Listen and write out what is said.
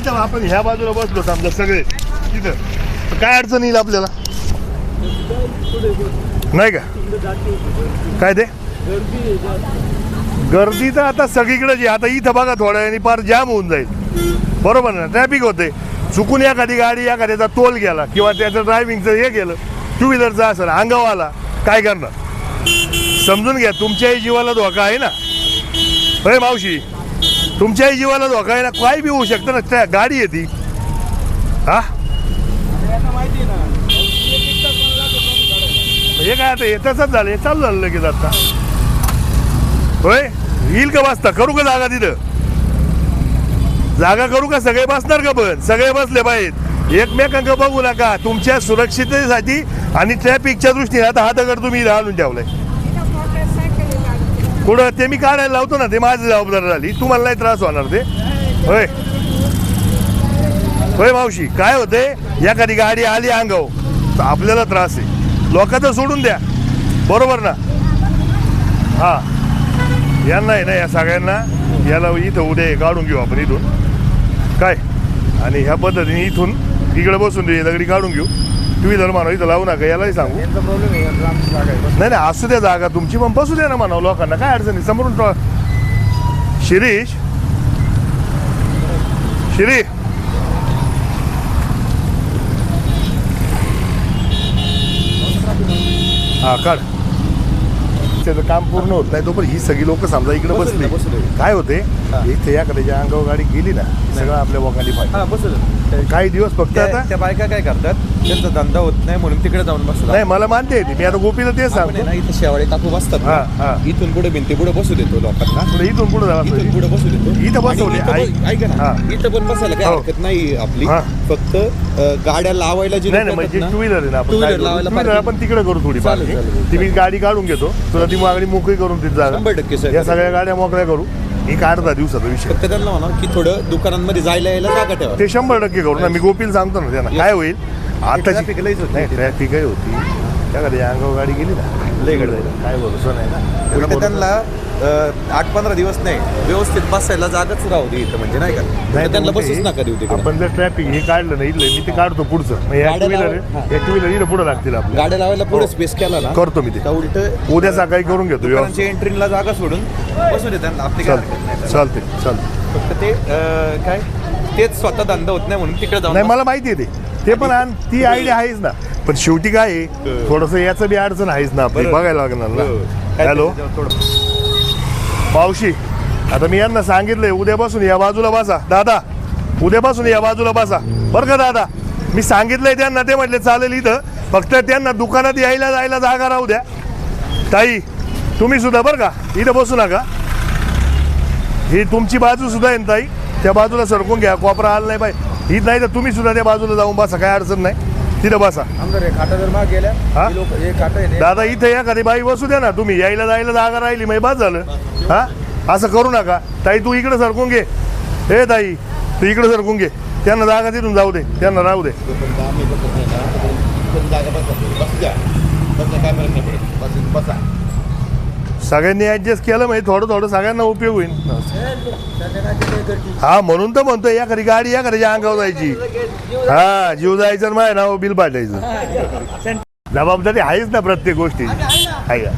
इथं आपण ह्या बाजूला बसलो समजा सगळे तिथं, तर काय अडचण येईल आपल्याला? नाही का? काय ते गर्दी तर आता सगळीकडे जी, आता इथं बघा थोड्या वेळाने पार जाम होऊन जाईल, बरोबर ना? ट्रॅफिक होते. चुकून एखादी गाडी एखाद्याचा तोल गेला किंवा त्याचं ड्रायव्हिंगचं हे गेलं, टू व्हीलरचं असेल, अंगावर आला, काय करणार? समजून घ्या, तुमच्याही जीवाला धोका आहे ना. होय मावशी, तुमच्याही जीवाला धोका आहे ना. काय बी होऊ शकतं ना, गाडी आहे ती. हा हे काय आता हे तसंच झालं, हे चालू झालं लगेच आता. होय, येईल का बसता? करू का जागा तिथं? जागा करू का? सगळे बसणार का? पण सगळे बसले पाहिजेत. एकमेकांक बघू नका. तुमच्या सुरक्षिततेसाठी आणि ट्रॅफिकच्या दृष्टीने आता हा दगड तुम्ही आणून ठेवलाय कुठं? ते मी काढायला लावतो ना, ते माझी जबाबदारी झाली. तुम्हाला नाही त्रास होणार ते. होय होय मावशी, काय होते, एखादी गाडी आली अंगावर तर आपल्याला त्रास आहे. लोकांचं सोडून द्या, बरोबर ना? हा, यांना आहे ना, या सगळ्यांना याला इथं उद्या काढून घेऊ आपण इथून, काय? आणि ह्या पद्धतीने इथून इकडे बसून देऊ, दगडी काढून घेऊ. टू व्हीलर म्हणा इथं लावू नका, यालाही सांगू. नाही नाही, असू द्या जागा तुमची, पण बसू द्या ना म्हणावं लोकांना, काय अडचण आहे? समोरून शिरीष, शिरी, हा काढ. त्याचं काम पूर्ण होत नाही तोपर्यंत ही सगळी लोक समजा इकडे बसले, काय होते, इथे एखाद्याच्या अंगावर गाडी गेली ना, सगळं आपल्या वोकाली पाहिजे. काही दिवस फक्त आता त्या बायका काय करतात, त्यांचा धंदा होत नाही म्हणून तिकडे जाऊन बसतात. नाही, मला मानते मी आता गोपीला तेच सांगतो. इथे शेवाळे टाकू बसतात, इथून पुढे भिंती पुढे बसू देतो लोकांना. इथून पुढे इथून पुढे बसू देतो. इथं बसवले, ऐका ना, इथं पण बसायला काही हरकत नाही आपली. फक्त गाड्या लावायला जी म्हणजे टू व्हीलर आहे ना, आपण आपण तिकडे करू थोडी. ती मी गाडी काढून घेतो, तुला ती मागणी मोकळी करून तिथे जागा. 100% या सगळ्या गाड्या मोकळ्या करू. एक 8-10 दिवसाचा विषय. फक्त त्यांना म्हणा की थोडं दुकानांमध्ये जायला यायला जागा ठेवा. ते 100% करू ना. मी गोपीला सांगतो ना त्यांना. काय होईल आता ट्रॅफिकही होती, त्याकडे अंगावर गाडी गेली ना, लय गड जायला काय भरोसा नाही ना. त्यांना 8-15 दिवस नाही व्यवस्थित बसायला जागाच राहू दे इथं, म्हणजे नाही का, त्यांना बसूच नका देऊ तिकडे. आपण जर ट्रॅफिक हे काढलं नाही, मी ते काढतो पुढचं. टू व्हीलर इथं पुढे लागतील आपल्या गाड्या लावायला पुढे स्पेस केला ना, करतो मी ते. उलट उद्या सकाळी करून घेतो. एंट्रीला जागा सोडून बसू दे त्यांना, आपली चालते. फक्त ते काय, तेच स्वतः धंदा होत नाही म्हणून तिकडे जाऊन. नाही, मला माहिती आहे ते पण ती आयडिया आहेच ना. पण शेवटी काय आहे, थोडंसं याचं बी अडचण आहेच ना आपली, बघायला लागणार ना. हॅलो मावशी, आता मी यांना सांगितलंय उद्यापासून या बाजूला बसा. दादा, उद्यापासून या बाजूला बसा बरं का दादा. मी सांगितलंय त्यांना, ते म्हटले चालेल. इथं फक्त त्यांना दुकानात यायला जायला जागा राहू द्या. ताई, तुम्ही सुद्धा बरं का इथं बसू नका. ही तुमची बाजू सुद्धा आहे ना ताई, त्या बाजूला सरकून घ्या, कोपरा आला नाही पाहिजे. ही नाही तर तुम्ही सुद्धा त्या बाजूला जाऊन बसा, काय अडचण नाही, तिथं बसा. दादा, इथं एखादी बाई बसू द्या ना. तुम्ही यायला जायला जागा राहिली मग बस झालं. हा, असं करू नका. ताई, तू इकडे सरकून घे. हे ताई, तू इकडे सरकून घे. त्यांना जागा तिथून जाऊ दे, त्यांना राहू दे. सगळ्यांनी ऍडजस्ट केलं म्हणजे थोडं थोडं सगळ्यांना उपयोग होईल. हा, म्हणून तर म्हणतोय एखादी गाडी एखाद्याच्या अंगावर जायची. हा, जीव जायचं ना, माझ्या नाव बिल पाठायचं. जबाबदारी आहेच ना प्रत्येक गोष्टी, आहे का?